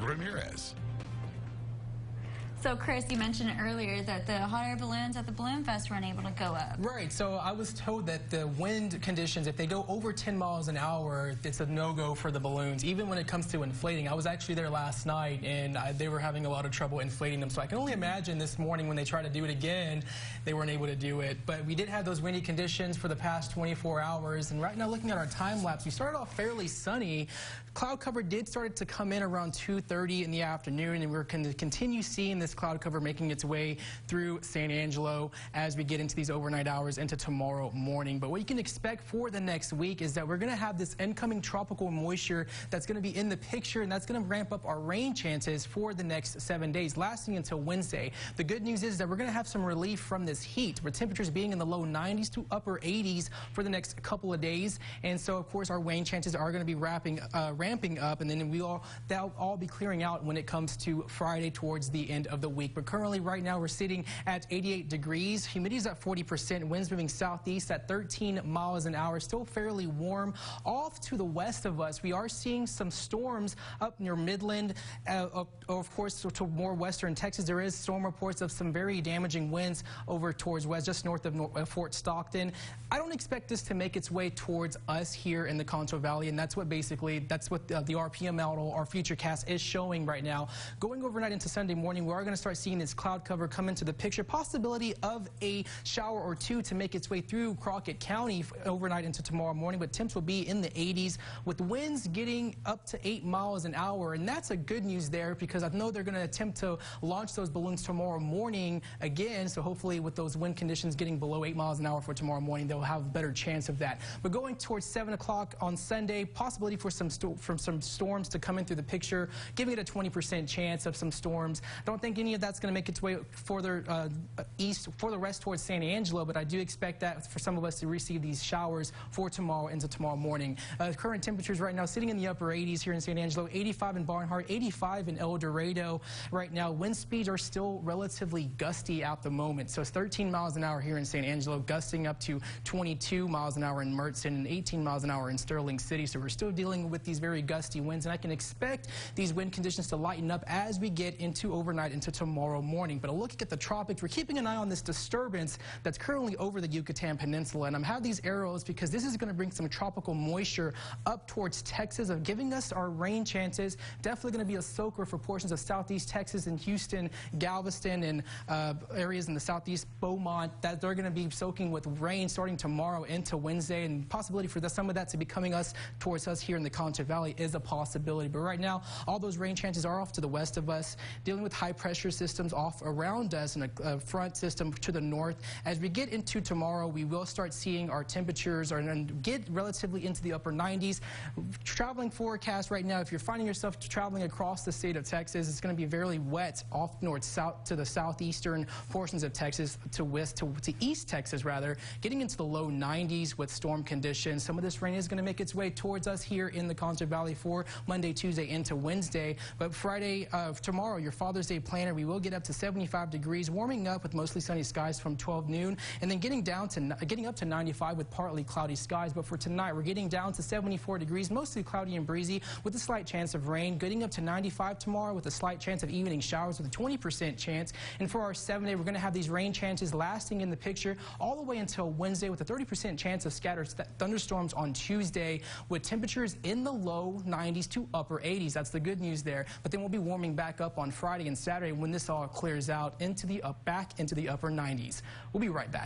Ramirez. So, Chris, you mentioned earlier that the hot air balloons at the Balloon Fest weren't able to go up. Right. So I was told that the wind conditions, if they go over 10 miles an hour, it's a no-go for the balloons, even when it comes to inflating. I was actually there last night, and they were having a lot of trouble inflating them. So I can only imagine this morning when they try to do it again, they weren't able to do it. But we did have those windy conditions for the past 24 hours. And right now, looking at our time lapse, we started off fairly sunny. Cloud cover did start to come in around 2:30 in the afternoon, and we're going to continue seeing this cloud cover making its way through San Angelo as we get into these overnight hours into tomorrow morning. But what you can expect for the next week is that we're going to have this incoming tropical moisture that's going to be in the picture, and that's going to ramp up our rain chances for the next 7 days, lasting until Wednesday. The good news is that we're going to have some relief from this heat, with temperatures being in the low 90s to upper 80s for the next couple of days. And so, of course, our rain chances are going to be ramping up, and then that'll all be clearing out when it comes to Friday towards the end of the week. But currently, right now, we're sitting at 88 degrees. Humidity is at 40%. Winds moving southeast at 13 miles an hour. Still fairly warm. Off to the west of us, we are seeing some storms up near Midland. Of course, to more western Texas, there is storm reports of some very damaging winds over towards west, just north of Fort Stockton. I don't expect this to make its way towards us here in the Concho Valley, and that's what the RPM model, our futurecast, is showing right now. Going overnight into Sunday morning, we are going to start seeing this cloud cover come into the picture. Possibility of a shower or two to make its way through Crockett County overnight into tomorrow morning, but temps will be in the 80s with winds getting up to 8 miles an hour. And that's a good news there, because I know they're going to attempt to launch those balloons tomorrow morning again. So hopefully with those wind conditions getting below 8 miles an hour for tomorrow morning, they'll have a better chance of that. But going towards 7 o'clock on Sunday, possibility for some storms to come in through the picture, giving it a 20% chance of some storms. I don't think any of that's going to make its way further east for the rest towards San Angelo, but I do expect that for some of us to receive these showers for tomorrow into tomorrow morning. Current temperatures right now sitting in the upper 80s here in San Angelo, 85 in Barnhart, 85 in El Dorado. Right now, wind speeds are still relatively gusty at the moment. So it's 13 miles an hour here in San Angelo, gusting up to 22 miles an hour in Mertzon and 18 miles an hour in Sterling City. So we're still dealing with these very gusty winds, and I can expect these wind conditions to lighten up as we get into overnight into tomorrow morning. But looking at the tropics, we're keeping an eye on this disturbance that's currently over the Yucatan Peninsula, and I'm having these arrows because this is going to bring some tropical moisture up towards Texas, of giving us our rain chances. Definitely going to be a soaker for portions of southeast Texas and Houston, Galveston, and areas in the southeast Beaumont, that they're going to be soaking with rain starting tomorrow into Wednesday, and possibility for some of that to be coming towards us here in the Concho Valley is a possibility. But right now, all those rain chances are off to the west of us, dealing with high pressure systems off around us and a front system to the north. As we get into tomorrow, we will start seeing our temperatures get relatively into the upper 90s. Traveling forecast right now, if you're finding yourself traveling across the state of Texas, it's going to be very wet off south to the southeastern portions of Texas, to east Texas rather, getting into the low 90s with storm conditions. Some of this rain is going to make its way towards us here in the Concho Valley for Monday, Tuesday into Wednesday. But Friday, tomorrow, your Father's Day planner, we will get up to 75 degrees, warming up with mostly sunny skies from 12 noon, and then getting up to 95 with partly cloudy skies. But for tonight, we're getting down to 74 degrees, mostly cloudy and breezy with a slight chance of rain, getting up to 95 tomorrow with a slight chance of evening showers with a 20% chance. And for our 7-day, we're going to have these rain chances lasting in the picture all the way until Wednesday, with a 30% chance of scattered thunderstorms on Tuesday, with temperatures in the low 90s to upper 80s. That's the good news there. But then we'll be warming back up on Friday and Saturday when this all clears out back into the upper 90s. We'll be right back.